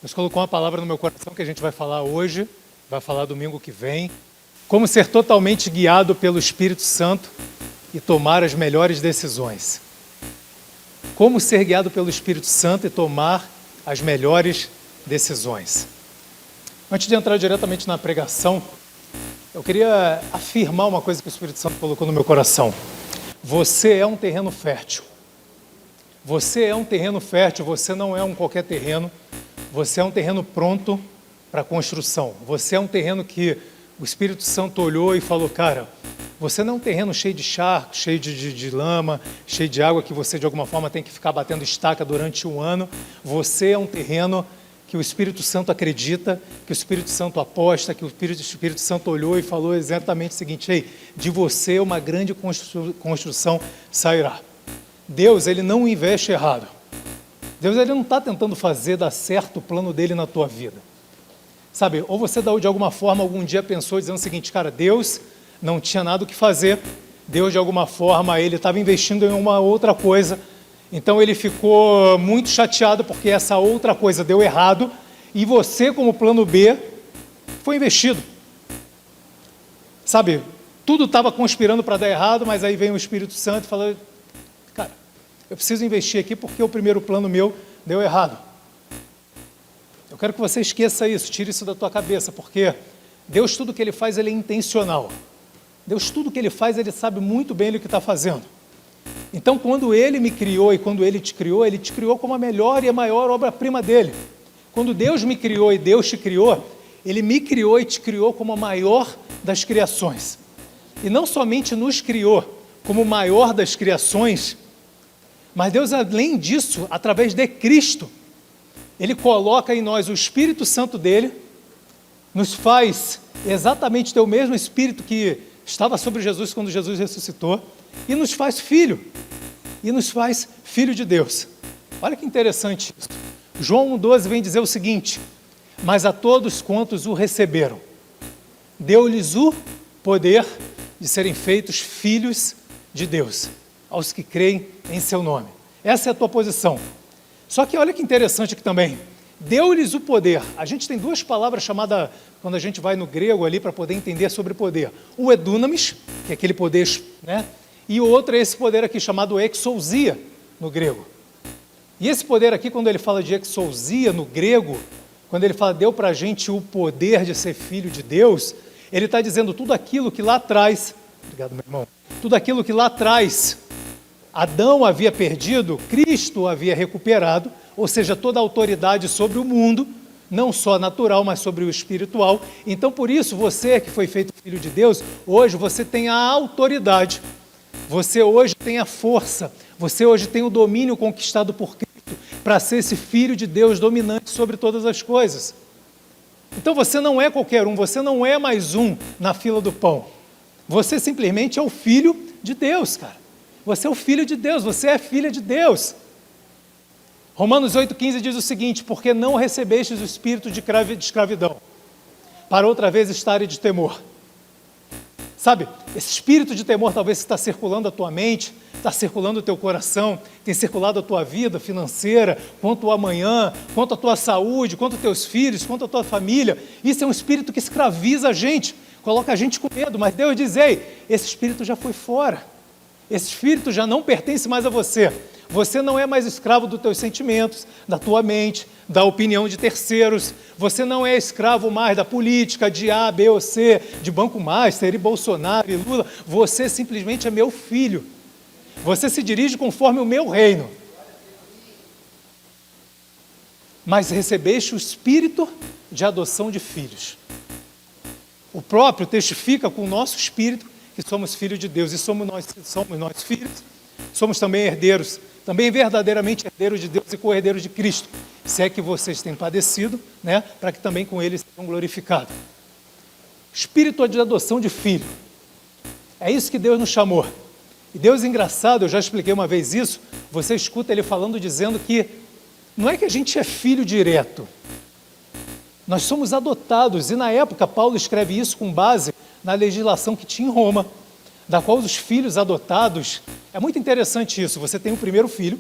Deus colocou uma palavra no meu coração que a gente vai falar hoje, vai falar domingo que vem. Como ser totalmente guiado pelo Espírito Santo e tomar as melhores decisões. Como ser guiado pelo Espírito Santo e tomar as melhores decisões. Antes de entrar diretamente na pregação, eu queria afirmar uma coisa que o Espírito Santo colocou no meu coração. Você é um terreno fértil. Você é um terreno fértil, você não é um qualquer terreno. Você é um terreno pronto para construção. Você é um terreno que o Espírito Santo olhou e falou, cara, você não é um terreno cheio de charco, cheio de lama, cheio de água que você de alguma forma tem que ficar batendo estaca durante um ano. Você é um terreno que o Espírito Santo acredita, que o Espírito Santo aposta, que o Espírito Santo olhou e falou exatamente o seguinte, ei, de você uma grande construção sairá. Deus, ele não investe errado. Deus, ele não está tentando fazer dar certo o plano dele na tua vida. Sabe, ou você de alguma forma algum dia pensou dizendo o seguinte, cara, Deus não tinha nada o que fazer, Deus de alguma forma ele estava investindo em uma outra coisa, então ele ficou muito chateado porque essa outra coisa deu errado e você como plano B foi investido. Sabe, tudo estava conspirando para dar errado, mas aí vem o Espírito Santo e fala, cara, eu preciso investir aqui porque o primeiro plano meu deu errado. Eu quero que você esqueça isso, tire isso da tua cabeça, porque Deus, tudo que Ele faz, Ele é intencional. Deus, tudo que Ele faz, Ele sabe muito bem o que está fazendo. Então, quando Ele me criou e quando Ele te criou como a melhor e a maior obra-prima dEle. Quando Deus me criou e Deus te criou, Ele me criou e te criou como a maior das criações. E não somente nos criou como o maior das criações, mas Deus, além disso, através de Cristo, Ele coloca em nós o Espírito Santo dEle, nos faz exatamente ter o mesmo Espírito que estava sobre Jesus quando Jesus ressuscitou, e nos faz filho, de Deus. Olha que interessante isso. João 1,12 vem dizer o seguinte, mas a todos quantos o receberam, deu-lhes o poder de serem feitos filhos de Deus, aos que creem em seu nome. Essa é a tua posição. Só que olha que interessante aqui também, deu-lhes o poder. A gente tem duas palavras chamadas, quando a gente vai no grego ali para poder entender sobre poder. O edunamis, que é aquele poder, né? E o outro é esse poder aqui chamado exousia no grego. E esse poder aqui, quando ele fala de exousia no grego, quando ele fala deu para a gente o poder de ser filho de Deus, ele está dizendo tudo aquilo que lá atrás, obrigado meu irmão, tudo aquilo que lá atrás Adão havia perdido, Cristo havia recuperado, ou seja, toda a autoridade sobre o mundo, não só natural, mas sobre o espiritual. Então, por isso, você que foi feito filho de Deus, hoje você tem a autoridade, você hoje tem a força, você hoje tem o domínio conquistado por Cristo, para ser esse filho de Deus dominante sobre todas as coisas. Então, você não é qualquer um, você não é mais um na fila do pão. Você simplesmente é o filho de Deus, cara. Você é o filho de Deus, você é filha de Deus. Romanos 8,15 diz o seguinte, porque não recebestes o espírito de escravidão, para outra vez estarem de temor. Sabe, esse espírito de temor talvez está circulando a tua mente, está circulando o teu coração, tem circulado a tua vida financeira, quanto ao amanhã, quanto à tua saúde, quanto aos teus filhos, quanto à tua família. Isso é um espírito que escraviza a gente, coloca a gente com medo, mas Deus diz, ei, esse espírito já foi fora. Esse espírito já não pertence mais a você. Você não é mais escravo dos teus sentimentos, da tua mente, da opinião de terceiros. Você não é escravo mais da política, de A, B ou C, de Banco Master e Bolsonaro e Lula. Você simplesmente é meu filho. Você se dirige conforme o meu reino. Mas recebeste o espírito de adoção de filhos. O próprio testifica com o nosso espírito que somos filhos de Deus, e somos nós filhos, somos também herdeiros, também verdadeiramente herdeiros de Deus e co-herdeiros de Cristo, se é que vocês têm padecido, né, para que também com eles sejam glorificados. Espírito de adoção de filho, é isso que Deus nos chamou. E Deus é engraçado, eu já expliquei uma vez isso, você escuta Ele falando, dizendo que não é que a gente é filho direto, nós somos adotados, e na época Paulo escreve isso com base na legislação que tinha em Roma, da qual os filhos adotados, é muito interessante isso, você tem o primeiro filho,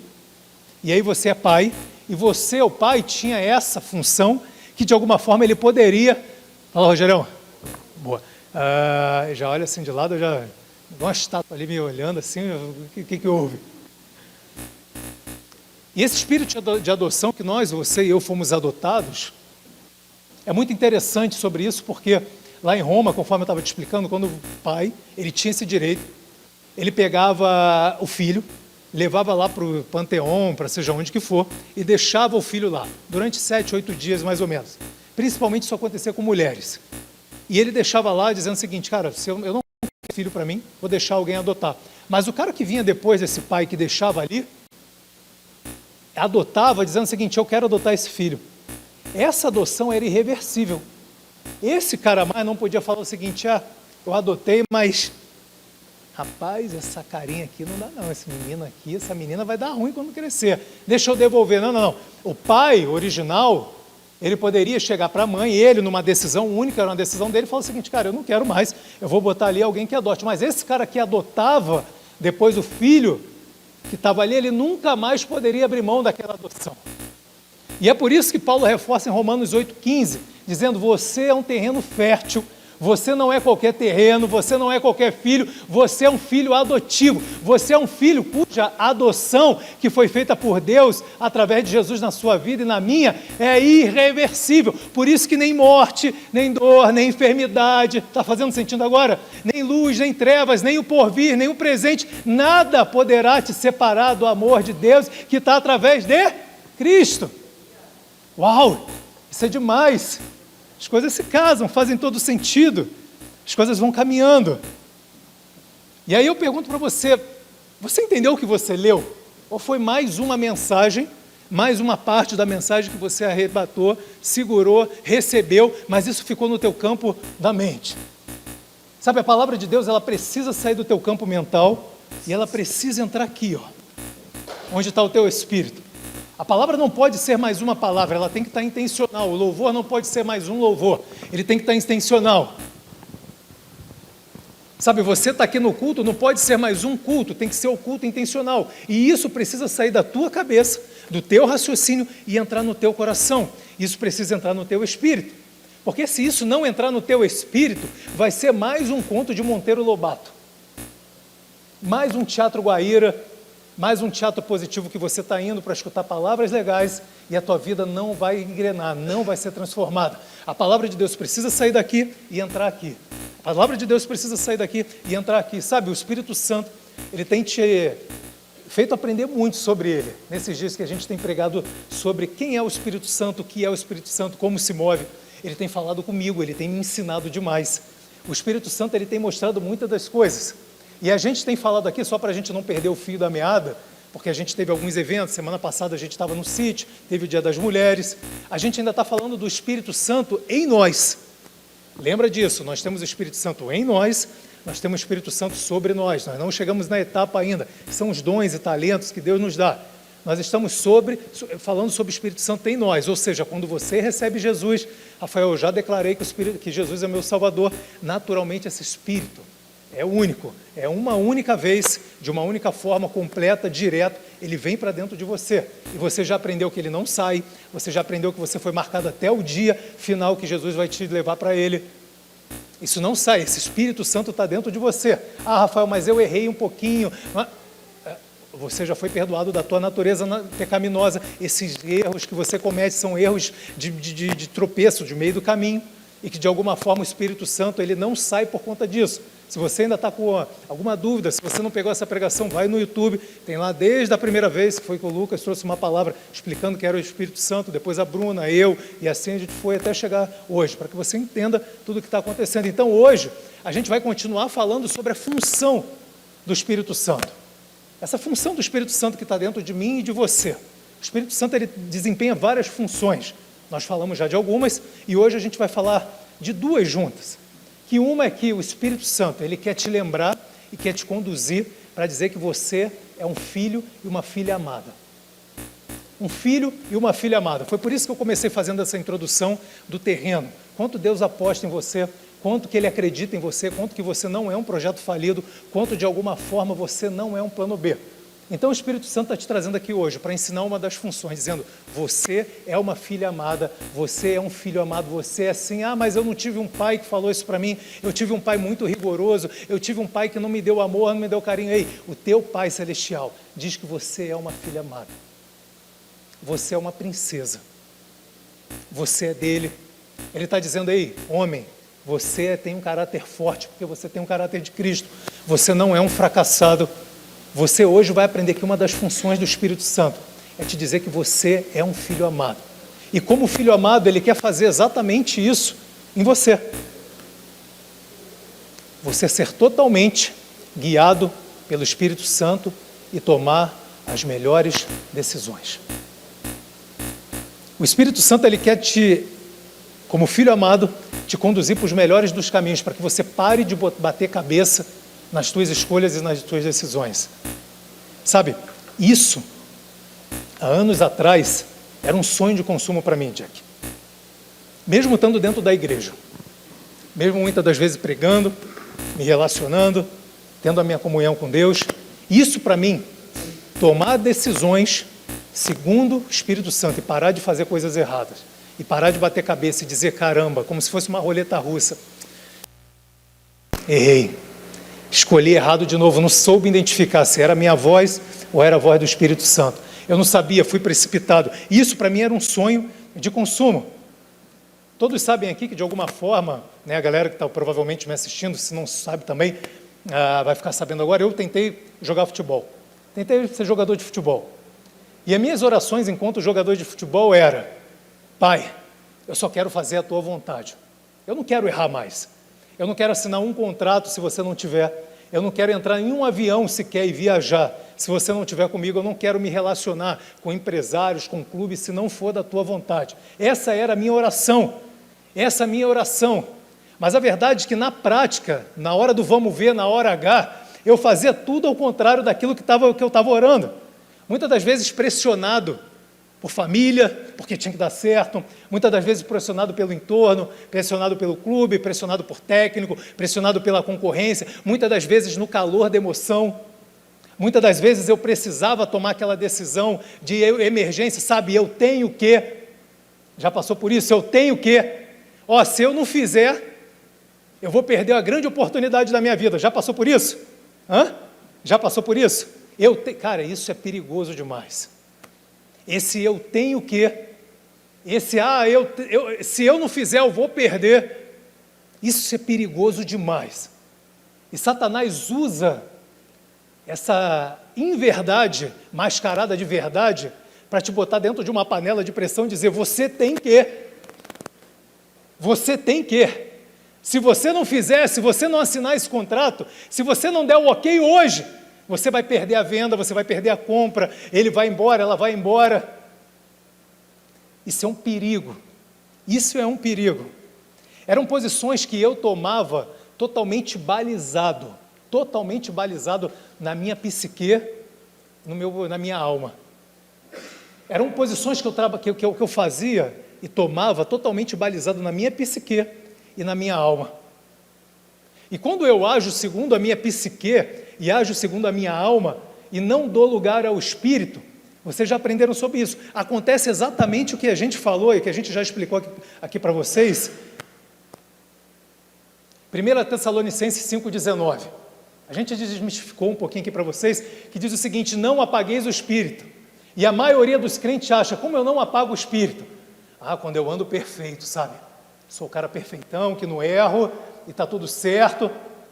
e aí você é pai, E você, o pai, tinha essa função que de alguma forma ele poderia... Fala, Rogerão. Boa. Já olha assim de lado, eu já... uma estátua ali me olhando assim, o que houve? E esse espírito de adoção que nós, você e eu, fomos adotados, é muito interessante sobre isso, porque lá em Roma, conforme eu estava te explicando, quando o pai, ele tinha esse direito, ele pegava o filho, levava lá para o Panteão, para seja onde que for, e deixava o filho lá, durante 7, 8 dias mais ou menos. Principalmente isso acontecia com mulheres. E ele deixava lá dizendo o seguinte, cara, se eu não quero filho para mim, vou deixar alguém adotar. Mas o cara que vinha depois desse pai que deixava ali, adotava dizendo o seguinte, eu quero adotar esse filho. Essa adoção era irreversível. Esse cara mais não podia falar o seguinte, eu adotei, mas rapaz, essa carinha aqui não dá não, esse menino aqui, essa menina vai dar ruim quando crescer, deixa eu devolver. Não. O pai original, ele poderia chegar para a mãe, ele numa decisão única, era uma decisão dele, falar o seguinte, cara, eu não quero mais, eu vou botar ali alguém que adote. Mas esse cara que adotava, depois o filho que estava ali, ele nunca mais poderia abrir mão daquela adoção. E é por isso que Paulo reforça em Romanos 8,15, dizendo, você é um terreno fértil, você não é qualquer terreno, você não é qualquer filho, você é um filho adotivo, você é um filho cuja adoção que foi feita por Deus através de Jesus na sua vida e na minha é irreversível. Por isso que nem morte, nem dor, nem enfermidade, está fazendo sentido agora? Nem luz, nem trevas, nem o porvir, nem o presente, nada poderá te separar do amor de Deus que está através de Cristo. Uau, isso é demais! As coisas se casam, fazem todo sentido, as coisas vão caminhando. E aí eu pergunto para você, você entendeu o que você leu? Ou foi mais uma mensagem, mais uma parte da mensagem que você arrebatou, segurou, recebeu, mas isso ficou no teu campo da mente? Sabe, a palavra de Deus, ela precisa sair do teu campo mental e ela precisa entrar aqui, onde está o teu espírito. A palavra não pode ser mais uma palavra, ela tem que estar intencional. O louvor não pode ser mais um louvor, ele tem que estar intencional. Sabe, você está aqui no culto, não pode ser mais um culto, tem que ser o culto intencional. E isso precisa sair da tua cabeça, do teu raciocínio e entrar no teu coração. Isso precisa entrar no teu espírito. Porque se isso não entrar no teu espírito, vai ser mais um conto de Monteiro Lobato. Mais um teatro Guaíra, mais um teatro positivo que você está indo para escutar palavras legais e a tua vida não vai engrenar, não vai ser transformada. A palavra de Deus precisa sair daqui e entrar aqui. A palavra de Deus precisa sair daqui e entrar aqui. Sabe, o Espírito Santo, ele tem te feito aprender muito sobre ele. Nesses dias que a gente tem pregado sobre quem é o Espírito Santo, o que é o Espírito Santo, como se move. Ele tem falado comigo, ele tem me ensinado demais. O Espírito Santo, ele tem mostrado muitas das coisas. E a gente tem falado aqui, só para a gente não perder o fio da meada, porque a gente teve alguns eventos, semana passada a gente estava no sítio, teve o Dia das Mulheres, a gente ainda está falando do Espírito Santo em nós. Lembra disso, nós temos o Espírito Santo em nós temos o Espírito Santo sobre nós não chegamos na etapa ainda, que são os dons e talentos que Deus nos dá. Nós estamos falando sobre o Espírito Santo em nós, ou seja, quando você recebe Jesus, Rafael, eu já declarei que Jesus é meu Salvador, naturalmente esse Espírito é único, é uma única vez, de uma única forma, completa, direta, ele vem para dentro de você. E você já aprendeu que ele não sai, você já aprendeu que você foi marcado até o dia final que Jesus vai te levar para ele. Isso não sai, esse Espírito Santo está dentro de você. Rafael, mas eu errei um pouquinho. Você já foi perdoado da tua natureza pecaminosa. Esses erros que você comete são erros de tropeço, de meio do caminho. E que de alguma forma o Espírito Santo ele não sai por conta disso. Se você ainda está com alguma dúvida, se você não pegou essa pregação, vai no YouTube, tem lá desde a primeira vez que foi com o Lucas, trouxe uma palavra explicando que era o Espírito Santo, depois a Bruna, eu, e assim a gente foi até chegar hoje, para que você entenda tudo o que está acontecendo. Então hoje, a gente vai continuar falando sobre a função do Espírito Santo. Essa função do Espírito Santo que está dentro de mim e de você. O Espírito Santo ele desempenha várias funções. Nós falamos já de algumas e hoje a gente vai falar de duas juntas. Que uma é que o Espírito Santo, ele quer te lembrar e quer te conduzir para dizer que você é um filho e uma filha amada. Um filho e uma filha amada. Foi por isso que eu comecei fazendo essa introdução do terreno. Quanto Deus aposta em você, quanto que Ele acredita em você, quanto que você não é um projeto falido, quanto de alguma forma você não é um plano B. Então o Espírito Santo está te trazendo aqui hoje para ensinar uma das funções, dizendo, você é uma filha amada, você é um filho amado, você é assim, mas eu não tive um pai que falou isso para mim, eu tive um pai muito rigoroso, eu tive um pai que não me deu amor, não me deu carinho. Ei, o teu Pai Celestial diz que você é uma filha amada, você é uma princesa, você é dele. Ele está dizendo, ei, homem, você tem um caráter forte, porque você tem um caráter de Cristo, você não é um fracassado. Você hoje vai aprender que uma das funções do Espírito Santo é te dizer que você é um filho amado. E como filho amado, ele quer fazer exatamente isso em você. Você ser totalmente guiado pelo Espírito Santo e tomar as melhores decisões. O Espírito Santo, ele quer te, como filho amado, te conduzir para os melhores dos caminhos, para que você pare de bater cabeça nas tuas escolhas e nas tuas decisões. Sabe, isso, há anos atrás, era um sonho de consumo para mim, Jack. Mesmo estando dentro da igreja, mesmo muitas das vezes pregando, me relacionando, tendo a minha comunhão com Deus, isso para mim, tomar decisões segundo o Espírito Santo e parar de fazer coisas erradas, e parar de bater cabeça e dizer, caramba, como se fosse uma roleta russa. Errei. Escolhi errado de novo, não soube identificar se era a minha voz ou era a voz do Espírito Santo. Eu não sabia, fui precipitado. Isso para mim era um sonho de consumo. Todos sabem aqui que de alguma forma, né, a galera que está provavelmente me assistindo, se não sabe também, vai ficar sabendo agora, eu tentei jogar futebol. Tentei ser jogador de futebol. E as minhas orações enquanto jogador de futebol era, Pai, eu só quero fazer a tua vontade. Eu não quero errar mais. Eu não quero assinar um contrato se você não tiver. Eu não quero entrar em um avião sequer e viajar se você não estiver comigo. Eu não quero me relacionar com empresários, com clubes, se não for da tua vontade. Essa era a minha oração. Essa é a minha oração. Mas a verdade é que na prática, na hora do vamos ver, na hora H, eu fazia tudo ao contrário daquilo que eu estava orando. Muitas das vezes pressionado por família, porque tinha que dar certo, muitas das vezes pressionado pelo entorno, pressionado pelo clube, pressionado por técnico, pressionado pela concorrência, muitas das vezes no calor da emoção, muitas das vezes eu precisava tomar aquela decisão de emergência, sabe, eu tenho que, já passou por isso, eu tenho que, se eu não fizer, eu vou perder a grande oportunidade da minha vida, já passou por isso? Já passou por isso? Cara, isso é perigoso demais. Esse eu tenho que, se eu não fizer eu vou perder, isso é perigoso demais. E Satanás usa essa inverdade mascarada de verdade para te botar dentro de uma panela de pressão e dizer, você tem que, se você não fizer, se você não assinar esse contrato, se você não der o ok hoje, você vai perder a venda, você vai perder a compra, ele vai embora, ela vai embora. Isso é um perigo. Isso é um perigo. Eram posições que eu tomava totalmente balizado na minha psique, na minha alma. Eram posições que eu fazia e tomava totalmente balizado na minha psique e na minha alma. E quando eu ajo segundo a minha psique e ajo segundo a minha alma e não dou lugar ao Espírito, vocês já aprenderam sobre isso. Acontece exatamente o que a gente falou e que a gente já explicou aqui para vocês. 1 Tessalonicenses 5,19. A gente desmistificou um pouquinho aqui para vocês, que diz o seguinte, não apagueis o Espírito. E a maioria dos crentes acha, como eu não apago o Espírito? Quando eu ando perfeito, sabe? Sou o cara perfeitão, que não erro, e está tudo certo.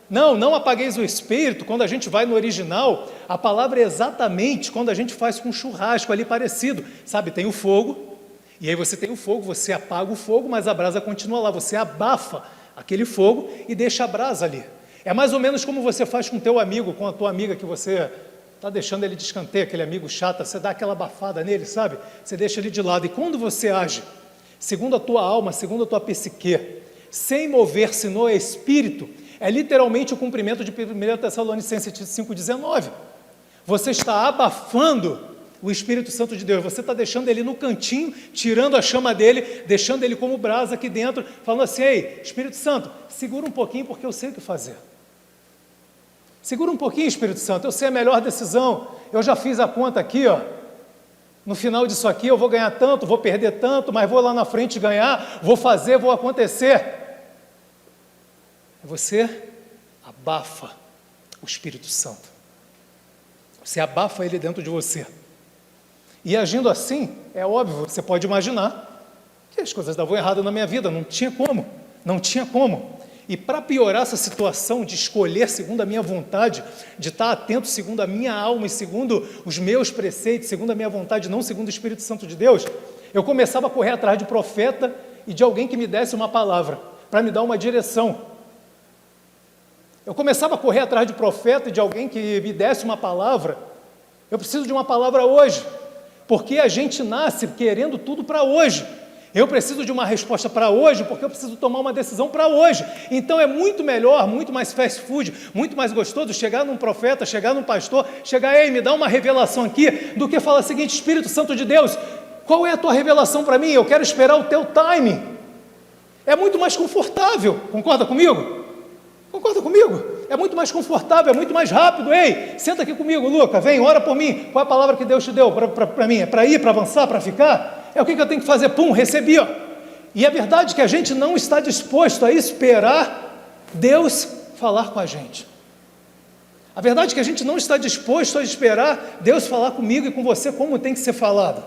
Não apagueis o Espírito. Quando a gente vai no original, a palavra é exatamente quando a gente faz com um churrasco ali parecido, sabe, tem o fogo, e aí você tem o fogo, você apaga o fogo, mas a brasa continua lá, você abafa aquele fogo e deixa a brasa ali. É mais ou menos como você faz com o teu amigo, com a tua amiga que você está deixando ele de escanteio, aquele amigo chato, você dá aquela abafada nele, sabe, você deixa ele de lado, e quando você age segundo a tua alma, segundo a tua psique, sem mover-se no Espírito, é literalmente o cumprimento de 1 Tessalonicenses 5,19. Você está abafando o Espírito Santo de Deus, você está deixando ele no cantinho, tirando a chama dele, deixando ele como brasa aqui dentro, falando assim, ei, Espírito Santo, segura um pouquinho porque eu sei o que fazer. Segura um pouquinho, Espírito Santo, eu sei a melhor decisão, eu já fiz a conta aqui, ó. No final disso aqui eu vou ganhar tanto, vou perder tanto, mas vou lá na frente ganhar, vou fazer, vou acontecer. Você abafa o Espírito Santo. Você abafa ele dentro de você. E agindo assim, é óbvio, você pode imaginar que as coisas davam errado na minha vida, não tinha como. E para piorar essa situação de escolher segundo a minha vontade, de estar atento segundo a minha alma e segundo os meus preceitos, segundo a minha vontade, não segundo o Espírito Santo de Deus, eu começava a correr atrás de profeta e de alguém que me desse uma palavra, para me dar uma direção. Eu começava a correr atrás de profeta e de alguém que me desse uma palavra. Eu preciso de uma palavra hoje, porque a gente nasce querendo tudo para hoje. Eu preciso de uma resposta para hoje, porque eu preciso tomar uma decisão para hoje. Então é muito melhor, muito mais fast food, muito mais gostoso chegar num profeta, chegar num pastor, chegar, ei, me dá uma revelação aqui, do que falar o seguinte: Espírito Santo de Deus, qual é a tua revelação para mim? Eu quero esperar o teu timing. É muito mais confortável, concorda comigo? Concorda comigo? É muito mais confortável, é muito mais rápido. Ei, senta aqui comigo, Luca, vem, ora por mim. Qual é a palavra que Deus te deu para mim? É para ir, para avançar, para ficar? É o que eu tenho que fazer? Pum, recebi, ó. E é verdade que a gente não está disposto a esperar Deus falar com a gente. A verdade é que a gente não está disposto a esperar Deus falar comigo e com você como tem que ser falado.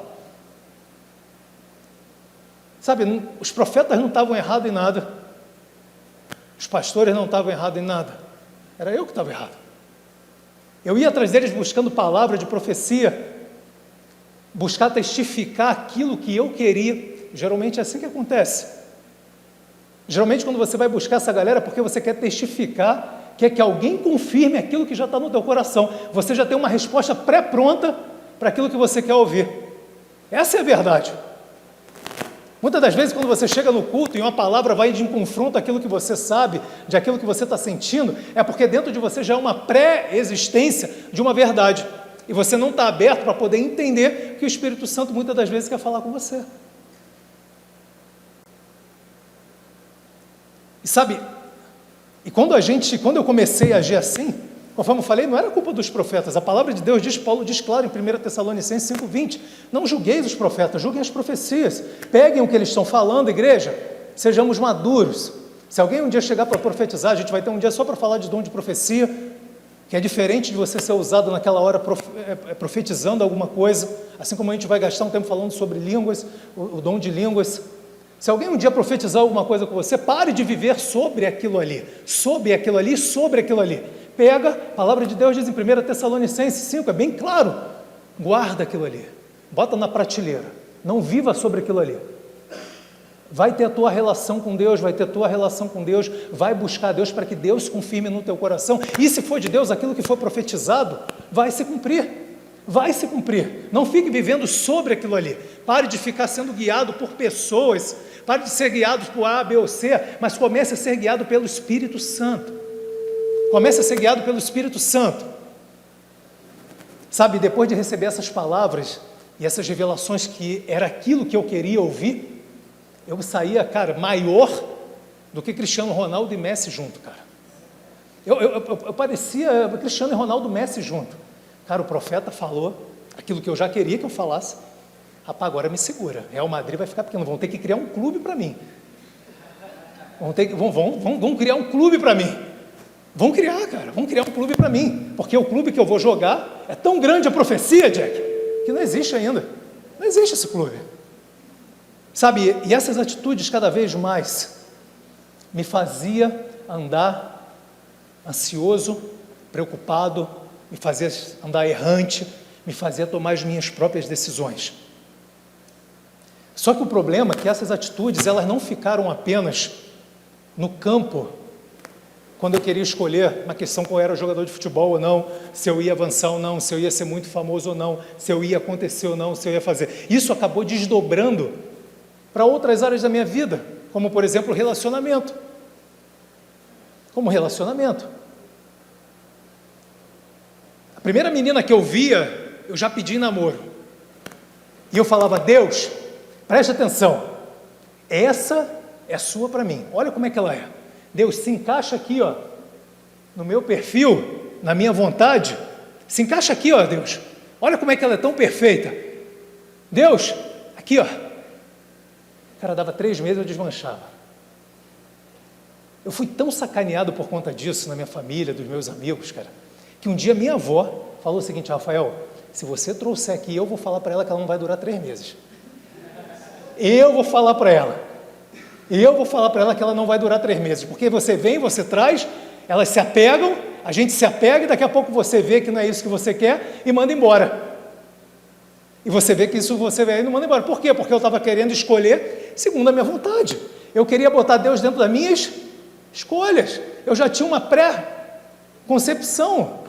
Sabe, os profetas não estavam errados em nada. Os pastores não estavam errados em nada. Era eu que estava errado. Eu ia atrás deles buscando palavra de profecia, buscar testificar aquilo que eu queria. Geralmente é assim que acontece. Geralmente quando você vai buscar essa galera, é porque você quer testificar, quer que alguém confirme aquilo que já está no teu coração. Você já tem uma resposta pré-pronta para aquilo que você quer ouvir. Essa é a verdade. Muitas das vezes, quando você chega no culto e uma palavra vai de confronto àquilo que você sabe, de aquilo que você está sentindo, é porque dentro de você já é uma pré-existência de uma verdade. E você não está aberto para poder entender que o Espírito Santo muitas das vezes quer falar com você. E sabe, quando eu comecei a agir assim, conforme eu falei, não era culpa dos profetas. A palavra de Deus diz, Paulo diz claro em 1 Tessalonicenses 5,20, não julgueis os profetas, julguem as profecias, peguem o que eles estão falando, igreja, sejamos maduros. Se alguém um dia chegar para profetizar, a gente vai ter um dia só para falar de dom de profecia, que é diferente de você ser usado naquela hora profetizando alguma coisa, assim como a gente vai gastar um tempo falando sobre línguas, o dom de línguas. Se alguém um dia profetizar alguma coisa com você, pare de viver sobre aquilo ali, sobre aquilo ali, sobre aquilo ali. Pega, a palavra de Deus diz em 1 Tessalonicenses 5, é bem claro, guarda aquilo ali, bota na prateleira, não viva sobre aquilo ali. Vai ter a tua relação com Deus, vai buscar Deus para que Deus confirme no teu coração, e se for de Deus, aquilo que for profetizado, vai se cumprir, não fique vivendo sobre aquilo ali, pare de ficar sendo guiado por pessoas, pare de ser guiado por A, B ou C, mas comece a ser guiado pelo Espírito Santo. Comece a ser guiado pelo Espírito Santo. Sabe, depois de receber essas palavras e essas revelações que era aquilo que eu queria ouvir, eu saía, cara, maior do que Cristiano Ronaldo e Messi junto, cara. Eu parecia Cristiano e Ronaldo e Messi junto. Cara, o profeta falou aquilo que eu já queria que eu falasse. Rapaz, agora me segura. Real Madrid vai ficar pequeno, vão ter que criar um clube para mim. Vão criar um clube para mim. Vão criar um clube para mim, porque o clube que eu vou jogar é tão grande a profecia, Jack, que não existe ainda, não existe esse clube. Sabe, e essas atitudes cada vez mais me fazia andar ansioso, preocupado, me fazia andar errante, me fazia tomar as minhas próprias decisões. Só que o problema é que essas atitudes, elas não ficaram apenas no campo, quando eu queria escolher uma questão qual era o jogador de futebol ou não, se eu ia avançar ou não, se eu ia ser muito famoso ou não, se eu ia acontecer ou não, se eu ia fazer. Isso acabou desdobrando para outras áreas da minha vida, como por exemplo o relacionamento. A primeira menina que eu via, eu já pedi namoro. E eu falava, Deus, preste atenção, essa é sua para mim, olha como é que ela é. Deus, se encaixa aqui, ó, no meu perfil, na minha vontade, se encaixa aqui, ó Deus, olha como é que ela é tão perfeita, Deus, aqui ó, cara, dava 3 meses eu desmanchava. Eu fui tão sacaneado por conta disso na minha família, dos meus amigos, cara, que um dia minha avó falou o seguinte: Rafael, se você trouxer aqui, eu vou falar para ela que ela não vai durar 3 meses. Eu vou falar para ela que ela não vai durar 3 meses, porque você vem, você traz, elas se apegam, a gente se apega e daqui a pouco você vê que não é isso que você quer e manda embora. E você vê que isso você vê e não manda embora. Por quê? Porque eu estava querendo escolher segundo a minha vontade. Eu queria botar Deus dentro das minhas escolhas. Eu já tinha uma pré-concepção.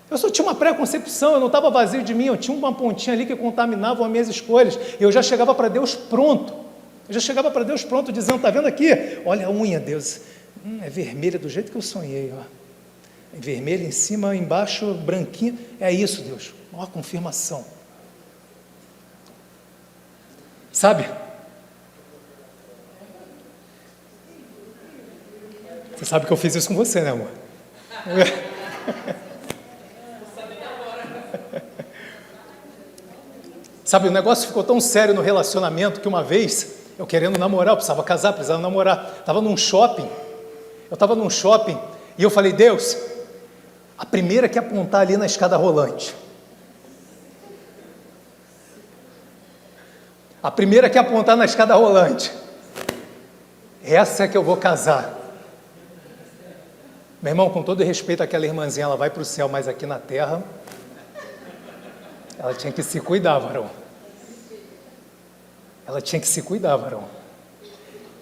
Eu só tinha uma pré-concepção, eu não estava vazio de mim, eu tinha uma pontinha ali que contaminava as minhas escolhas. Eu já chegava para Deus pronto. Dizendo: está vendo aqui? Olha a unha, Deus. É vermelha do jeito que eu sonhei. Ó. É vermelha em cima, embaixo, branquinha. É isso, Deus. Ó, confirmação. Sabe? Você sabe que eu fiz isso com você, né, amor? Sabe, o negócio ficou tão sério no relacionamento que uma vez, eu querendo namorar, eu precisava casar, precisava namorar, estava num shopping e eu falei: Deus, a primeira que apontar ali na escada rolante, essa é que eu vou casar. Meu irmão, com todo respeito àquela irmãzinha, ela vai para o céu, mas aqui na terra, ela tinha que se cuidar, varão.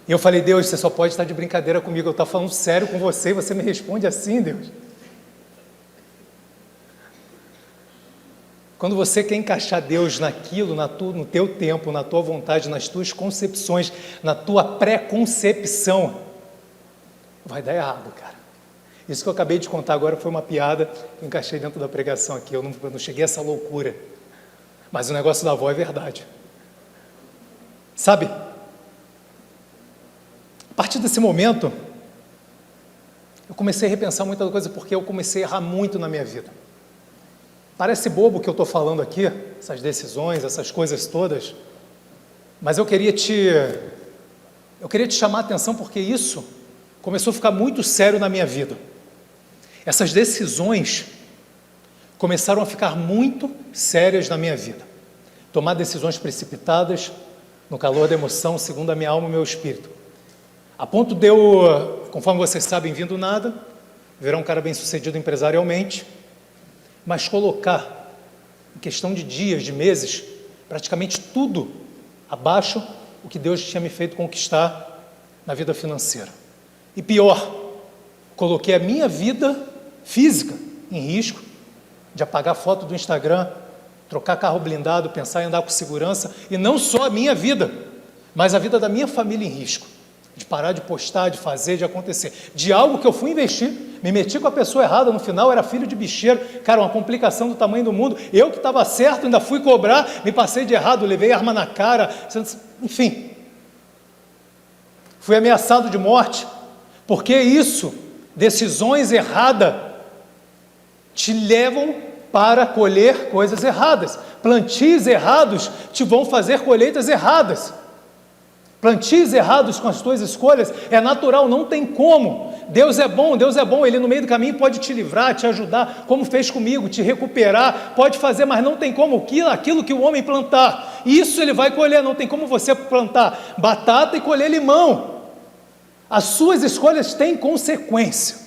E eu falei: Deus, você só pode estar de brincadeira comigo, eu estou falando sério com você e você me responde assim, Deus. Quando você quer encaixar Deus naquilo, no teu tempo, na tua vontade, nas tuas concepções, na tua pré-concepção, vai dar errado, cara. Isso que eu acabei de contar agora foi uma piada que eu encaixei dentro da pregação aqui, eu não cheguei a essa loucura. Mas o negócio da avó é verdade. Sabe? A partir desse momento, eu comecei a repensar muita coisa, porque eu comecei a errar muito na minha vida. Parece bobo o que eu estou falando aqui, essas decisões, essas coisas todas, mas eu queria te chamar a atenção, porque isso começou a ficar muito sério na minha vida. Essas decisões começaram a ficar muito sérias na minha vida. Tomar decisões precipitadas, no calor da emoção, segundo a minha alma e o meu espírito. A ponto de eu, conforme vocês sabem, vindo nada, virar um cara bem sucedido empresarialmente, mas colocar, em questão de dias, de meses, praticamente tudo abaixo o que Deus tinha me feito conquistar na vida financeira. E pior, coloquei a minha vida física em risco, de apagar foto do Instagram, trocar carro blindado, pensar em andar com segurança, e não só a minha vida, mas a vida da minha família em risco, de parar de postar, de fazer, de acontecer, de algo que eu fui investir, me meti com a pessoa errada, no final era filho de bicheiro, cara, uma complicação do tamanho do mundo, eu que estava certo, ainda fui cobrar, me passei de errado, levei arma na cara, enfim, fui ameaçado de morte, porque isso, decisões erradas, te levam para colher coisas erradas, plantios errados te vão fazer colheitas erradas, plantios errados com as tuas escolhas, é natural, não tem como. Deus é bom, Ele no meio do caminho pode te livrar, te ajudar, como fez comigo, te recuperar, pode fazer, mas não tem como, aquilo que o homem plantar, isso ele vai colher, não tem como você plantar batata e colher limão. As suas escolhas têm consequência,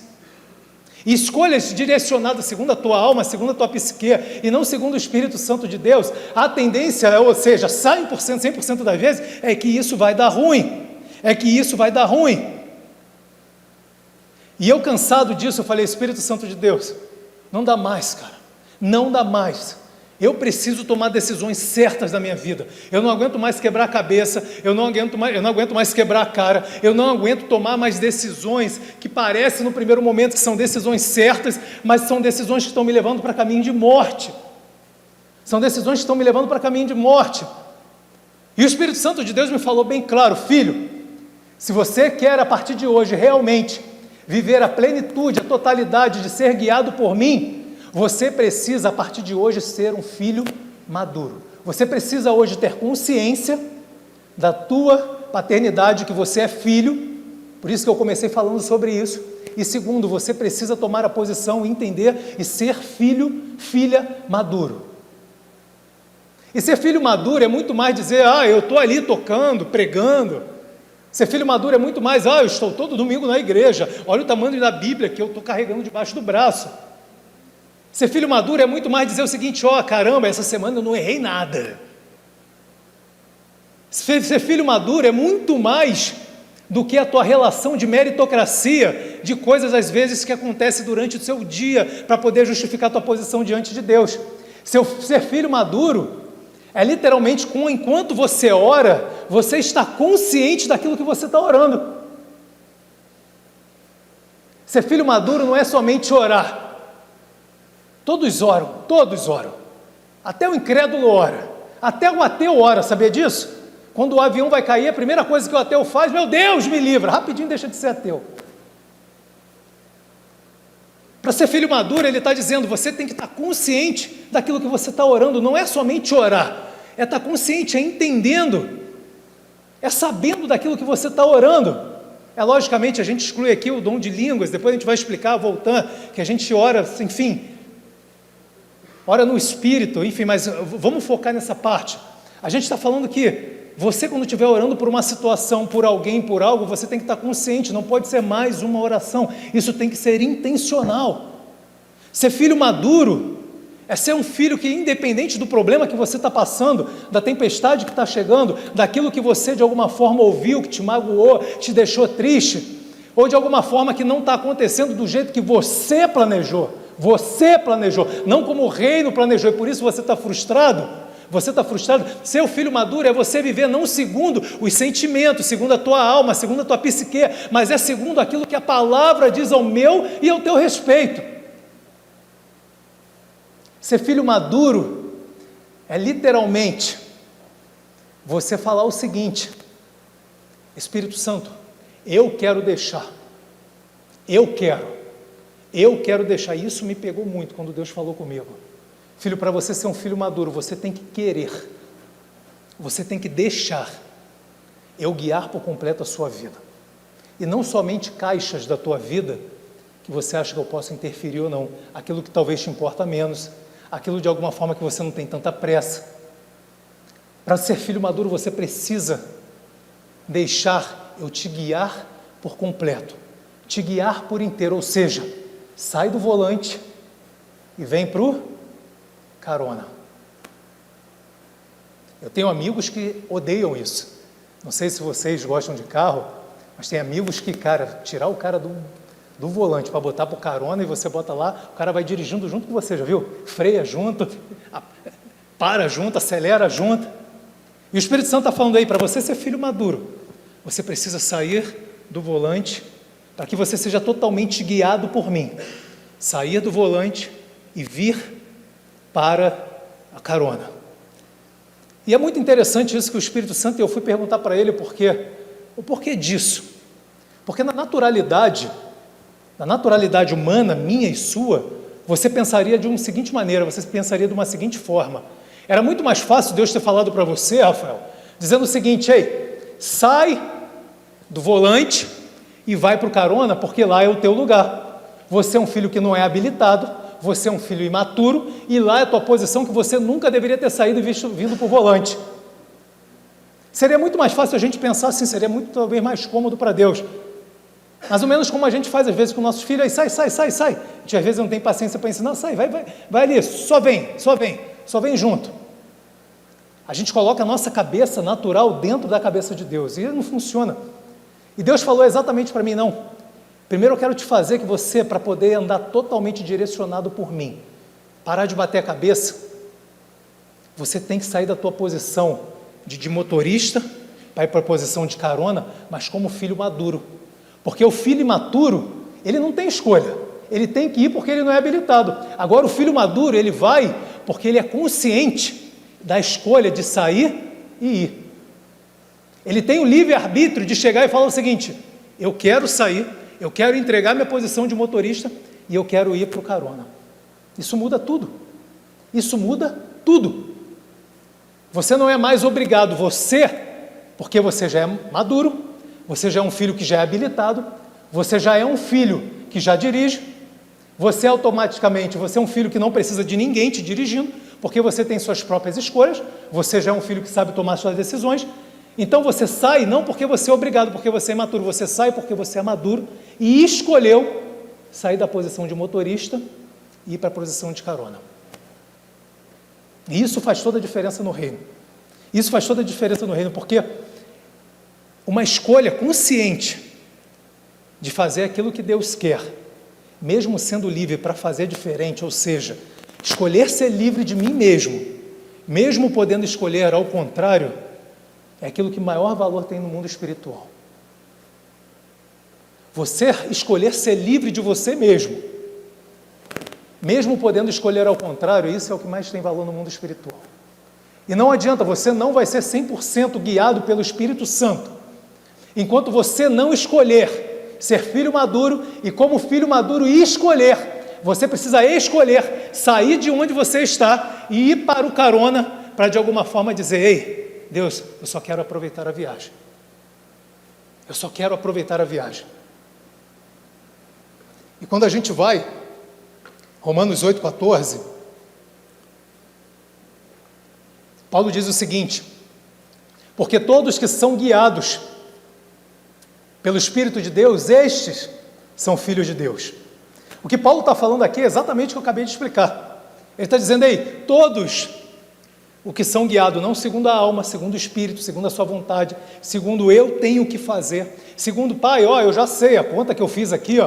e escolhas direcionadas segundo a tua alma, segundo a tua psique, e não segundo o Espírito Santo de Deus, a tendência, ou seja, 100% das vezes, é que isso vai dar ruim, E eu cansado disso, eu falei: Espírito Santo de Deus, não dá mais, cara, não dá mais. Eu preciso tomar decisões certas na minha vida. Eu não aguento mais quebrar a cabeça, eu não aguento mais quebrar a cara, eu não aguento tomar mais decisões que parecem no primeiro momento que são decisões certas, mas são decisões que estão me levando para caminho de morte. E o Espírito Santo de Deus me falou bem claro: filho, se você quer a partir de hoje realmente viver a plenitude, a totalidade de ser guiado por mim, você precisa, a partir de hoje, ser um filho maduro. Você precisa hoje ter consciência da tua paternidade, que você é filho, por isso que eu comecei falando sobre isso. E segundo, você precisa tomar a posição, entender e ser filho, filha maduro. E ser filho maduro é muito mais dizer, eu estou ali tocando, pregando. Ser filho maduro é muito mais, eu estou todo domingo na igreja, olha o tamanho da Bíblia que eu estou carregando debaixo do braço. Ser filho maduro é muito mais dizer o seguinte, caramba, essa semana eu não errei nada. Ser filho maduro é muito mais do que a tua relação de meritocracia, de coisas às vezes que acontecem durante o seu dia, para poder justificar a tua posição diante de Deus. Ser filho maduro é literalmente enquanto você ora, você está consciente daquilo que você está orando. Ser filho maduro não é somente orar. Todos oram. Até o incrédulo ora. Até o ateu ora, sabia disso? Quando o avião vai cair, a primeira coisa que o ateu faz, meu Deus, me livra, rapidinho deixa de ser ateu. Para ser filho maduro, ele está dizendo, você tem que estar consciente daquilo que você está orando, não é somente orar, é estar consciente, é entendendo, é sabendo daquilo que você está orando. Logicamente, a gente exclui aqui o dom de línguas, depois a gente vai explicar, voltando, que a gente ora, enfim, ora no Espírito, enfim, mas vamos focar nessa parte. A gente está falando que você, quando estiver orando por uma situação, por alguém, por algo, você tem que estar consciente, não pode ser mais uma oração, isso tem que ser intencional. Ser filho maduro é ser um filho que, independente do problema que você está passando, da tempestade que está chegando, daquilo que você de alguma forma ouviu, que te magoou, te deixou triste, ou de alguma forma que não está acontecendo do jeito que você planejou, não como o reino planejou, e por isso você está frustrado. Ser o filho maduro é você viver não segundo os sentimentos, segundo a tua alma, segundo a tua psique, mas é segundo aquilo que a palavra diz ao meu e ao teu respeito. Ser filho maduro é literalmente você falar o seguinte: Espírito Santo, eu quero deixar, isso me pegou muito quando Deus falou comigo. Filho, para você ser um filho maduro, você tem que querer, você tem que deixar eu guiar por completo a sua vida, e não somente caixas da tua vida, que você acha que eu posso interferir ou não, aquilo que talvez te importa menos, aquilo de alguma forma que você não tem tanta pressa. Para ser filho maduro, você precisa deixar eu te guiar por completo, te guiar por inteiro, ou seja, sai do volante e vem para o carona. Eu tenho amigos que odeiam isso. Não sei se vocês gostam de carro, mas tem amigos que, tirar o cara do volante para botar para o carona e você bota lá, o cara vai dirigindo junto com você, já viu? Freia junto, para junto, acelera junto. E o Espírito Santo está falando aí, para você ser filho maduro, você precisa sair do volante para que você seja totalmente guiado por mim. Sair do volante e vir para a carona. E é muito interessante isso que o Espírito Santo, eu fui perguntar para ele o porquê disso. Porque na naturalidade humana, minha e sua, você pensaria de uma seguinte maneira, você pensaria de uma seguinte forma: era muito mais fácil Deus ter falado para você, Rafael, dizendo o seguinte: ei, sai do volante e vai para o carona, porque lá é o teu lugar. Você é um filho que não é habilitado, você é um filho imaturo, e lá é a tua posição que você nunca deveria ter saído e vindo para o volante. Seria muito mais fácil a gente pensar assim, seria muito talvez mais cômodo para Deus. Mais ou menos como a gente faz às vezes com nossos filhos, aí sai. A gente às vezes não tem paciência para ensinar, sai, vai ali, só vem junto. A gente coloca a nossa cabeça natural dentro da cabeça de Deus, e não funciona. E Deus falou exatamente para mim, não. Primeiro eu quero te fazer que você, para poder andar totalmente direcionado por mim, parar de bater a cabeça, você tem que sair da tua posição de motorista, para ir para a posição de carona, mas como filho maduro. Porque o filho imaturo, ele não tem escolha, ele tem que ir porque ele não é habilitado. Agora o filho maduro, ele vai porque ele é consciente da escolha de sair e ir. Ele tem o livre-arbítrio de chegar e falar o seguinte: eu quero sair, eu quero entregar minha posição de motorista e eu quero ir para o carona. Isso muda tudo. Isso muda tudo. Você não é mais obrigado, porque você já é maduro, você já é um filho que já é habilitado, você já é um filho que já dirige, você automaticamente, você é um filho que não precisa de ninguém te dirigindo, porque você tem suas próprias escolhas, você já é um filho que sabe tomar suas decisões. Então você sai não porque você é obrigado, porque você é imaturo, você sai porque você é maduro e escolheu sair da posição de motorista e ir para a posição de carona. E isso faz toda a diferença no reino. Isso faz toda a diferença no reino, porque uma escolha consciente de fazer aquilo que Deus quer, mesmo sendo livre para fazer diferente, ou seja, escolher ser livre de mim mesmo, mesmo podendo escolher ao contrário, é aquilo que maior valor tem no mundo espiritual. Você escolher ser livre de você mesmo, mesmo podendo escolher ao contrário, isso é o que mais tem valor no mundo espiritual. E não adianta, você não vai ser 100% guiado pelo Espírito Santo, enquanto você não escolher ser filho maduro, e como filho maduro escolher, você precisa escolher sair de onde você está e ir para o carona, para de alguma forma dizer, ei, Deus, eu só quero aproveitar a viagem. Eu só quero aproveitar a viagem. E quando a gente vai, Romanos 8,14, Paulo diz o seguinte, porque todos que são guiados pelo Espírito de Deus, estes são filhos de Deus. O que Paulo está falando aqui é exatamente o que eu acabei de explicar. Ele está dizendo aí, todos o que são guiados, não segundo a alma, segundo o Espírito, segundo a sua vontade, segundo eu tenho que fazer, segundo, pai, eu já sei, a conta que eu fiz aqui,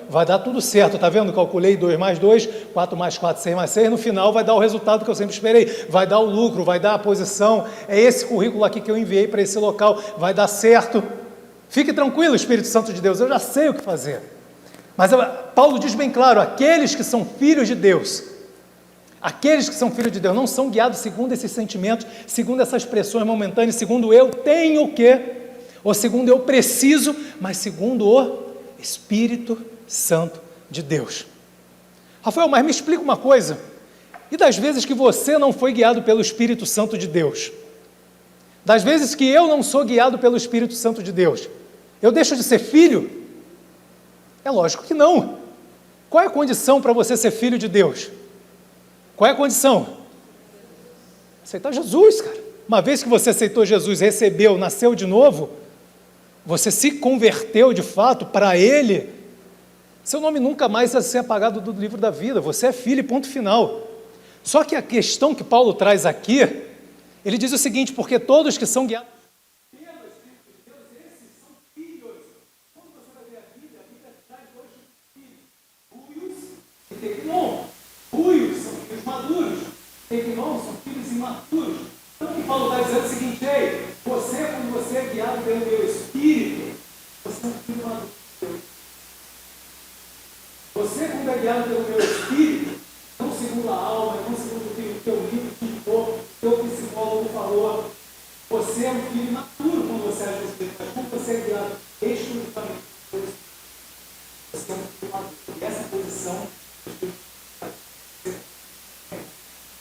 vai dar tudo certo, tá vendo? Calculei 2 mais 2, 4 mais 4, 6 mais 6, no final vai dar o resultado que eu sempre esperei, vai dar o lucro, vai dar a posição, é esse currículo aqui que eu enviei para esse local, vai dar certo. Fique tranquilo, Espírito Santo de Deus, eu já sei o que fazer. Mas Paulo diz bem claro, aqueles que são filhos de Deus, não são guiados segundo esses sentimentos, segundo essas pressões momentâneas, segundo eu tenho que, ou segundo eu preciso, mas segundo o Espírito Santo de Deus. Rafael, mas me explica uma coisa, e das vezes que você não foi guiado pelo Espírito Santo de Deus? Das vezes que eu não sou guiado pelo Espírito Santo de Deus, eu deixo de ser filho? É lógico que não. Qual é a condição para você ser filho de Deus? Qual é a condição? Aceitar Jesus, cara. Uma vez que você aceitou Jesus, recebeu, nasceu de novo, você se converteu de fato para Ele, seu nome nunca mais vai ser apagado do livro da vida, você é filho, ponto final. Só que a questão que Paulo traz aqui, ele diz o seguinte, porque todos que são guiados pelo Espírito de Deus, esses são filhos. Quando você vai ver a Bíblia traz dois tipos de filhos, ruios e tecnon. Ruios são filhos maduros, tecnon são filhos imaturos. Então o que Paulo está dizendo é o seguinte, ei, você, quando você é guiado pelo meu Espírito, você é um filho maduro. Você, quando é guiado pelo meu Espírito, não segundo a alma, não segundo o teu livro que for, o teu psicólogo falou, você é um filho maturo quando você é do Espírito, mas quando você é guiado exclusivamente pelo Espírito, você é um filho maduro. E essa posição,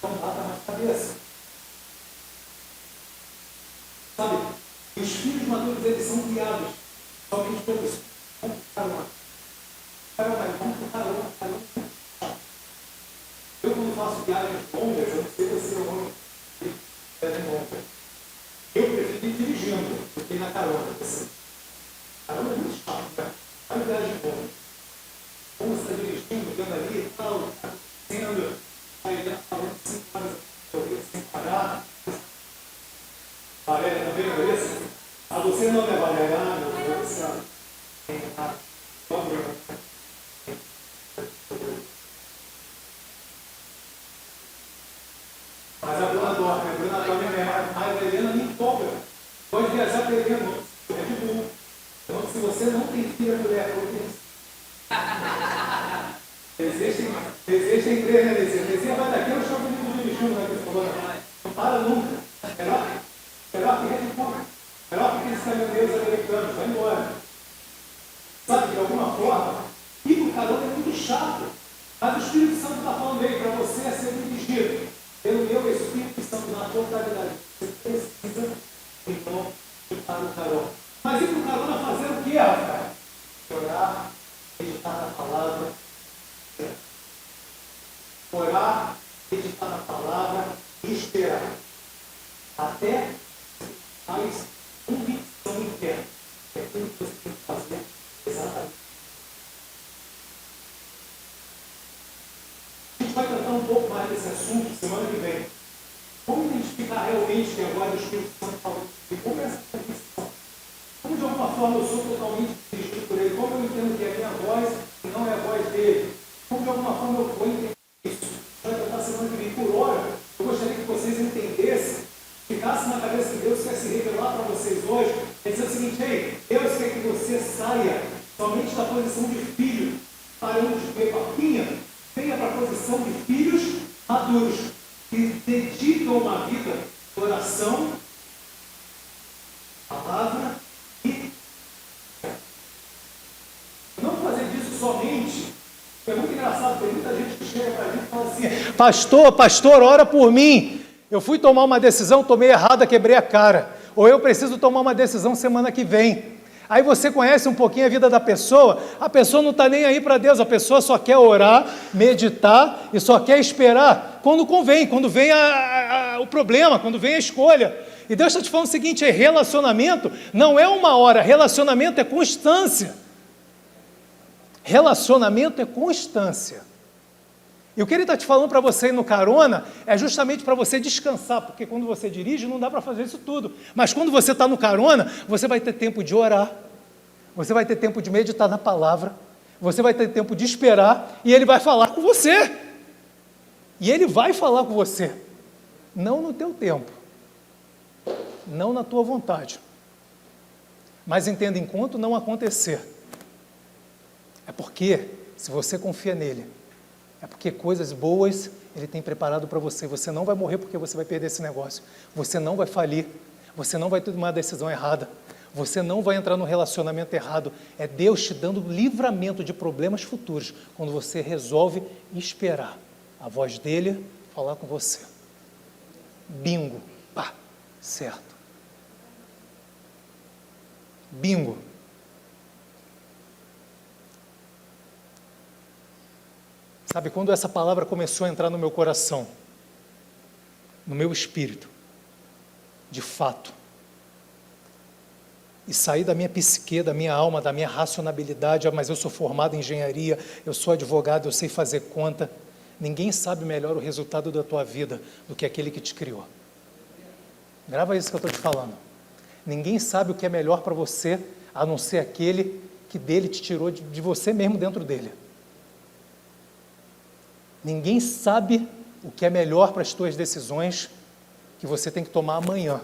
não bata na cabeça. Sabe, e os filhos maduros, eles são guiados somente pelo Espírito. Vamos para lá. Eu, quando faço viagens longas, eu não sei você é longe, eu prefiro ir dirigindo do que na carona. Carona é muito chato, né? Vai viagem longa. Como você está dirigindo, vendo ali e tal, sendo, vai falando 5 horas sem parar. Valéria, tá vendo isso? A você não é Valéria, meu Deus do céu. Mas a Bruna dorme, mas a Helena me empolga. Pode viajar para Helena, é de bom. Então, se você não tem filha, mulher, existem 3, né, Lezinha? Lezinha vai daqui, eu chamo de dirigindo, né, que você falou. Não para nunca. Melhor que aqueles caminhoneiros americanos, vai embora. Sabe, de alguma forma, ir para o carona é muito chato. Mas o Espírito Santo está falando aí para você ser dirigido pelo meu Espírito Santo na totalidade. Você precisa, então, ir para o carona. Mas ir para o carona fazer o quê, rapaz? Orar, meditar na palavra. Orar, meditar na palavra e esperar. Até mais convicção interna. É tudo que você tem que fazer exatamente. A gente vai tratar um pouco mais desse assunto semana que vem. Como identificar realmente que agora o Espírito Santo falou e como é essa convicção? Como de alguma forma eu sou totalmente dirigido por ele? Como eu entendo que é a minha voz e não é a voz dele? Como de alguma forma eu vou entender isso? A gente vai tratar semana que vem. Por hora, eu gostaria que vocês entendessem, ficasse na cabeça que Deus quer se revelar para vocês hoje, é dizer o seguinte: ei, Deus quer que você saia somente da posição de filho, parando de ver papinha, venha para a posição de filhos maduros, que dedicam uma vida de oração, palavra e não fazer disso somente. É muito engraçado, tem muita gente que chega para a gente e fala assim: pastor, ora por mim. Eu fui tomar uma decisão, tomei errada, quebrei a cara. Ou eu preciso tomar uma decisão semana que vem. Aí você conhece um pouquinho a vida da pessoa, a pessoa não está nem aí para Deus, a pessoa só quer orar, meditar e só quer esperar quando convém, quando vem o problema, quando vem a escolha. E Deus está te falando o seguinte: relacionamento não é uma hora, relacionamento é constância. Relacionamento é constância. E o que ele está te falando para você ir no carona é justamente para você descansar, porque quando você dirige não dá para fazer isso tudo. Mas quando você está no carona, você vai ter tempo de orar, você vai ter tempo de meditar na palavra, você vai ter tempo de esperar e ele vai falar com você. E ele vai falar com você, não no teu tempo, não na tua vontade. Mas entenda, enquanto não acontecer, é porque, se você confia nele, é porque coisas boas ele tem preparado para você. Você não vai morrer porque você vai perder esse negócio. Você não vai falir. Você não vai ter uma decisão errada. Você não vai entrar no relacionamento errado. É Deus te dando livramento de problemas futuros quando você resolve esperar a voz dele falar com você. Bingo. Pá. Certo. Bingo. Sabe, quando essa palavra começou a entrar no meu coração, no meu espírito, de fato, e sair da minha psique, da minha alma, da minha racionalidade: mas eu sou formado em engenharia, eu sou advogado, eu sei fazer conta. Ninguém sabe melhor o resultado da tua vida do que aquele que te criou. Grava isso que eu estou te falando. Ninguém sabe o que é melhor para você, a não ser aquele que dele te tirou de você mesmo dentro dele. Ninguém sabe o que é melhor para as tuas decisões que você tem que tomar amanhã,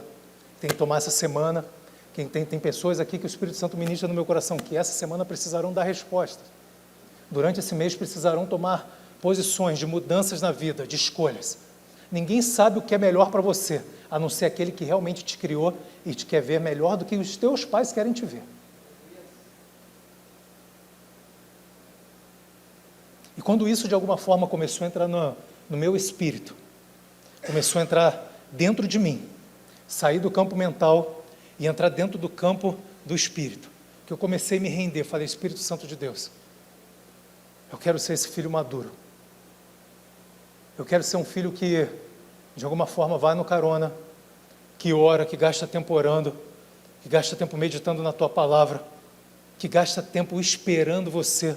tem que tomar essa semana. Tem pessoas aqui que o Espírito Santo ministra no meu coração, que essa semana precisarão dar respostas. Durante esse mês precisarão tomar posições de mudanças na vida, de escolhas. Ninguém sabe o que é melhor para você, a não ser aquele que realmente te criou e te quer ver melhor do que os teus pais querem te ver. E quando isso de alguma forma começou a entrar no meu espírito, começou a entrar dentro de mim, sair do campo mental e entrar dentro do campo do espírito, que eu comecei a me render, falei: Espírito Santo de Deus, eu quero ser esse filho maduro, eu quero ser um filho que de alguma forma vai no carona, que ora, que gasta tempo orando, que gasta tempo meditando na tua palavra, que gasta tempo esperando você,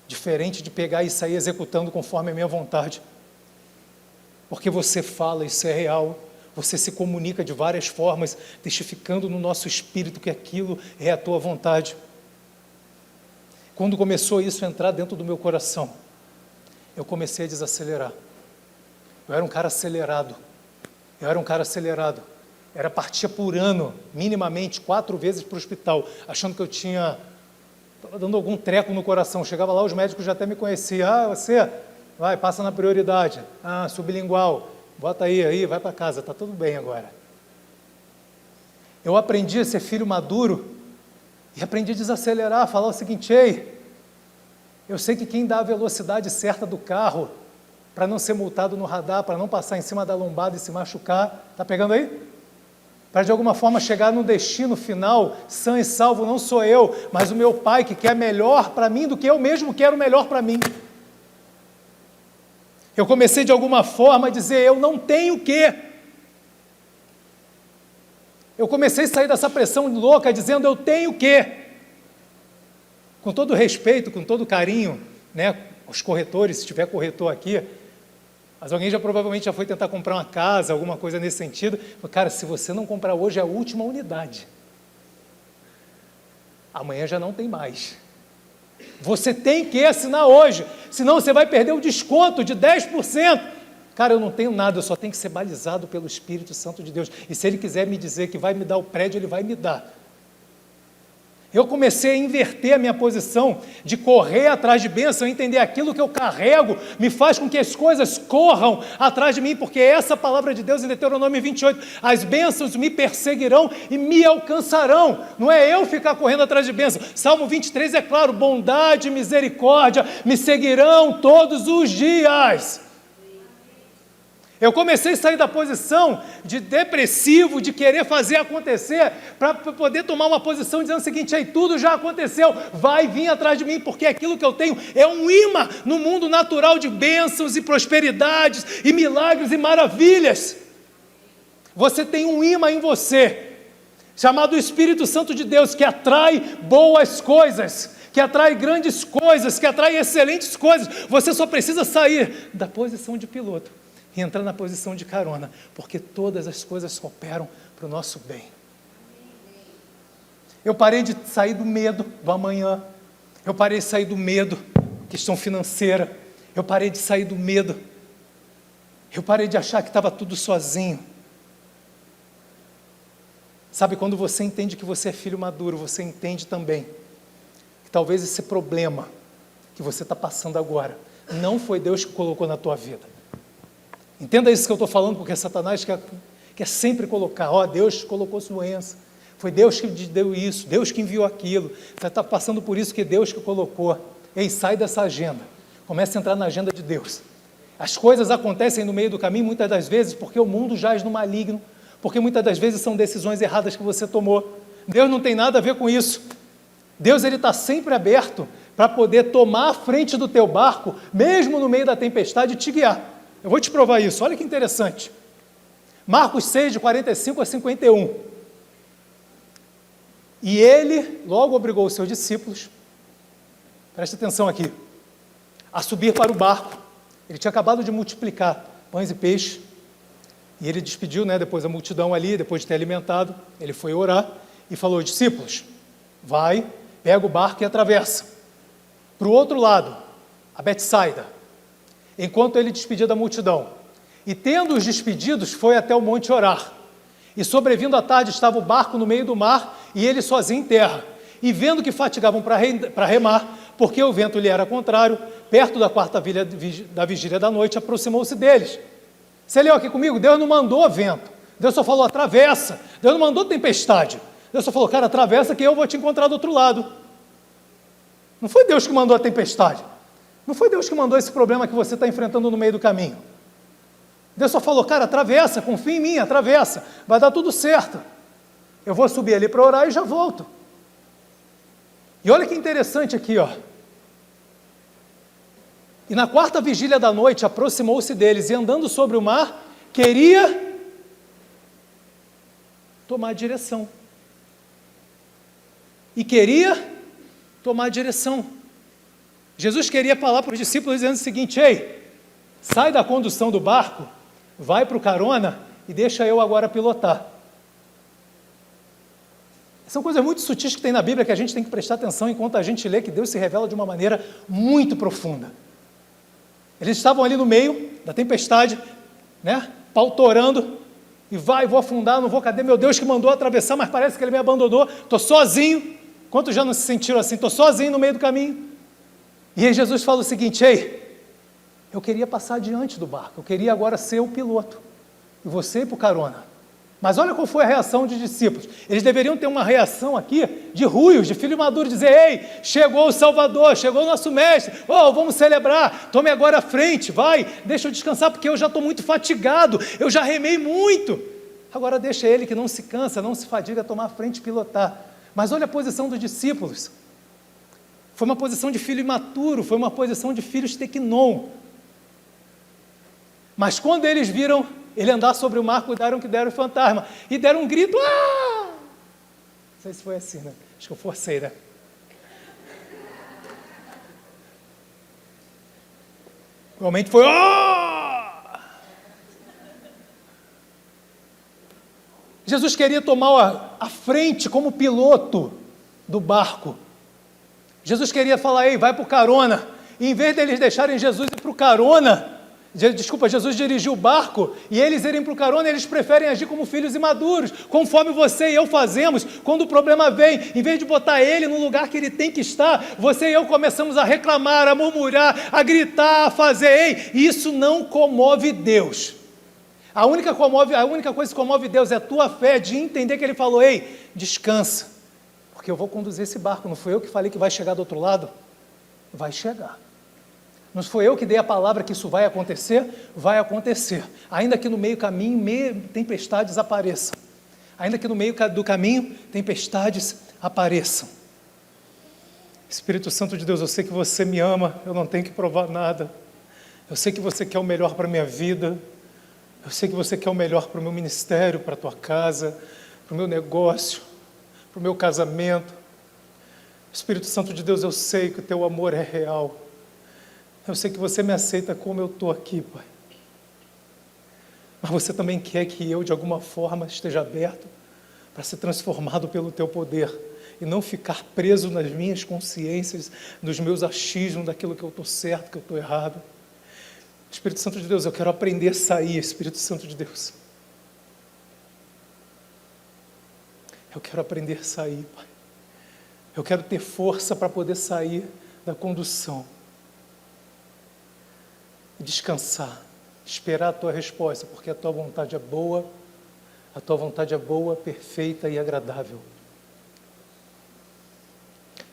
diferente de pegar e sair executando conforme a minha vontade, porque você fala, isso é real, você se comunica de várias formas, testificando no nosso espírito que aquilo é a tua vontade. Quando começou isso a entrar dentro do meu coração, eu comecei a desacelerar. Eu era um cara acelerado, era partia por ano, minimamente 4 vezes para o hospital, achando que eu estava dando algum treco no coração. Chegava lá, os médicos já até me conheciam: você, vai, passa na prioridade, sublingual, bota aí, vai para casa, está tudo bem agora. Eu aprendi a ser filho maduro E aprendi a desacelerar, falar o seguinte: ei, eu sei que quem dá a velocidade certa do carro, para não ser multado no radar, para não passar em cima da lombada e se machucar, está pegando aí? Para de alguma forma chegar no destino final, sã e salvo, não sou eu, mas o meu Pai que quer melhor para mim do que eu mesmo quero melhor para mim. Eu comecei de alguma forma a dizer: eu não tenho o quê? Eu comecei a sair dessa pressão louca dizendo: eu tenho o quê? Com todo respeito, com todo carinho, né, os corretores, se tiver corretor aqui, mas alguém provavelmente já foi tentar comprar uma casa, alguma coisa nesse sentido. Cara, se você não comprar hoje, é a última unidade. Amanhã já não tem mais. Você tem que assinar hoje, senão você vai perder o desconto de 10%. Cara, eu não tenho nada, eu só tenho que ser balizado pelo Espírito Santo de Deus. E se Ele quiser me dizer que vai me dar o prédio, Ele vai me dar. Eu comecei a inverter a minha posição de correr atrás de bênção, entender aquilo que eu carrego, me faz com que as coisas corram atrás de mim, porque essa palavra de Deus em Deuteronômio 28, as bênçãos me perseguirão e me alcançarão. Não é eu ficar correndo atrás de bênção. Salmo 23 é claro: bondade e misericórdia me seguirão todos os dias. Eu comecei a sair da posição de depressivo, de querer fazer acontecer, para poder tomar uma posição dizendo o seguinte: aí tudo já aconteceu, vai vir atrás de mim, porque aquilo que eu tenho é um imã no mundo natural de bênçãos e prosperidades e milagres e maravilhas. Você tem um imã em você, chamado Espírito Santo de Deus, que atrai boas coisas, que atrai grandes coisas, que atrai excelentes coisas. Você só precisa sair da posição de piloto e entrar na posição de carona, porque todas as coisas cooperam para o nosso bem. Eu parei de sair do medo do amanhã, eu parei de sair do medo, questão financeira, eu parei de sair do medo, eu parei de achar que estava tudo sozinho. Sabe, quando você entende que você é filho maduro, você entende também que talvez esse problema que você está passando agora, não foi Deus que colocou na tua vida. Entenda isso que eu estou falando, porque Satanás quer sempre colocar: ó, Deus colocou sua doença, foi Deus que te deu isso, Deus que enviou aquilo, você está passando por isso que Deus que colocou. Ei, sai dessa agenda, comece a entrar na agenda de Deus. As coisas acontecem no meio do caminho, muitas das vezes, porque o mundo jaz no maligno, porque muitas das vezes são decisões erradas que você tomou. Deus não tem nada a ver com isso. Deus, Ele está sempre aberto para poder tomar a frente do teu barco, mesmo no meio da tempestade, e te guiar. Eu vou te provar isso, olha que interessante. Marcos 6, de 45 a 51. E ele logo obrigou os seus discípulos, preste atenção aqui, a subir para o barco. Ele tinha acabado de multiplicar pães e peixes, e ele despediu, depois a multidão ali, depois de ter alimentado, ele foi orar e falou: discípulos, vai, pega o barco e atravessa para o outro lado, a Betsaida. Enquanto ele despedia da multidão, e tendo-os despedidos, foi até o monte orar. E sobrevindo à tarde, estava o barco no meio do mar, e ele sozinho em terra. E vendo que fatigavam para remar, porque o vento lhe era contrário, perto da quarta da vigília da noite, aproximou-se deles. Você leu aqui comigo? Deus não mandou vento, Deus só falou: atravessa. Deus não mandou tempestade, Deus só falou: cara, atravessa que eu vou te encontrar do outro lado. Não foi Deus que mandou a tempestade, não foi Deus que mandou esse problema que você está enfrentando no meio do caminho. Deus só falou: cara, atravessa, confia em mim, atravessa, vai dar tudo certo. Eu vou subir ali para orar e já volto. E olha que interessante aqui, ó. E na quarta vigília da noite aproximou-se deles, e andando sobre o mar, queria tomar direção. E queria tomar direção. Jesus queria falar para os discípulos dizendo o seguinte: ei, sai da condução do barco, vai para o carona e deixa eu agora pilotar. São coisas muito sutis que tem na Bíblia que a gente tem que prestar atenção enquanto a gente lê, que Deus se revela de uma maneira muito profunda. Eles estavam ali no meio da tempestade, pau torando, e vou afundar, não vou, cadê meu Deus que mandou atravessar, mas parece que Ele me abandonou, estou sozinho. Quantos já não se sentiram assim? Estou sozinho no meio do caminho. E aí Jesus fala o seguinte: ei, eu queria passar diante do barco, eu queria agora ser o piloto, e você ir para o carona. Mas olha qual foi a reação dos discípulos. Eles deveriam ter uma reação aqui de ruios, de filho maduro, dizer: ei, chegou o Salvador, chegou o nosso mestre, oh, vamos celebrar, tome agora a frente, vai, deixa eu descansar, porque eu já estou muito fatigado, eu já remei muito. Agora deixa ele que não se cansa, não se fadiga, tomar a frente e pilotar. Mas olha a posição dos discípulos. Foi uma posição de filho imaturo, foi uma posição de filhos tequinon. Mas quando eles viram ele andar sobre o mar, cuidaram que deram o fantasma, e deram um grito: ah! Não sei se foi assim, né? Acho que eu forcei, né? Realmente foi: oh! Jesus queria tomar a frente como piloto do barco. Jesus queria falar: ei, vai para o carona. E em vez deles deixarem Jesus ir para o carona, Jesus dirigiu o barco, e eles irem para o carona, eles preferem agir como filhos imaduros, conforme você e eu fazemos. Quando o problema vem, em vez de botar ele no lugar que ele tem que estar, você e eu começamos a reclamar, a murmurar, a gritar, a fazer. Ei, isso não comove Deus. A única coisa que comove Deus é a tua fé de entender que ele falou: ei, descansa, porque eu vou conduzir esse barco. Não fui eu que falei que vai chegar do outro lado? Vai chegar. Não foi eu que dei a palavra que isso vai acontecer? Vai acontecer. Ainda que no meio do caminho tempestades apareçam. Ainda que no meio do caminho tempestades apareçam. Espírito Santo de Deus, eu sei que você me ama, eu não tenho que provar nada. Eu sei que você quer o melhor para a minha vida. Eu sei que você quer o melhor para o meu ministério, para a tua casa, para o meu negócio, para o meu casamento. Espírito Santo de Deus, eu sei que o teu amor é real. Eu sei que você me aceita como eu estou aqui, Pai. Mas você também quer que eu, de alguma forma, esteja aberto para ser transformado pelo teu poder e não ficar preso nas minhas consciências, nos meus achismos, daquilo que eu estou certo, que eu estou errado. Espírito Santo de Deus, eu quero aprender a sair, Espírito Santo de Deus. Eu quero aprender a sair, Pai. Eu quero ter força para poder sair da condução. Descansar, esperar a tua resposta, porque a tua vontade é boa, a tua vontade é boa, perfeita e agradável.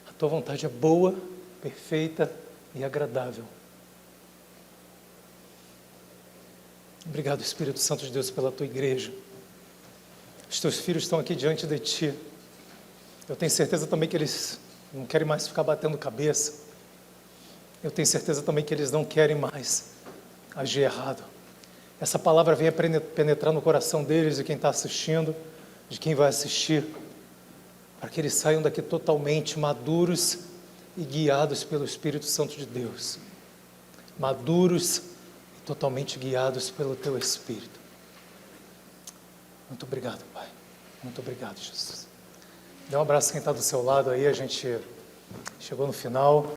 A tua vontade é boa, perfeita e agradável. Obrigado, Espírito Santo de Deus, pela tua igreja. Os teus filhos estão aqui diante de ti. Eu tenho certeza também que eles não querem mais ficar batendo cabeça. Eu tenho certeza também que eles não querem mais agir errado. Essa palavra venha penetrar no coração deles, de quem está assistindo, de quem vai assistir, para que eles saiam daqui totalmente maduros e guiados pelo Espírito Santo de Deus. Maduros e totalmente guiados pelo teu Espírito. Muito obrigado, Pai. Muito obrigado, Jesus. Dê um abraço a quem está do seu lado aí, a gente chegou no final.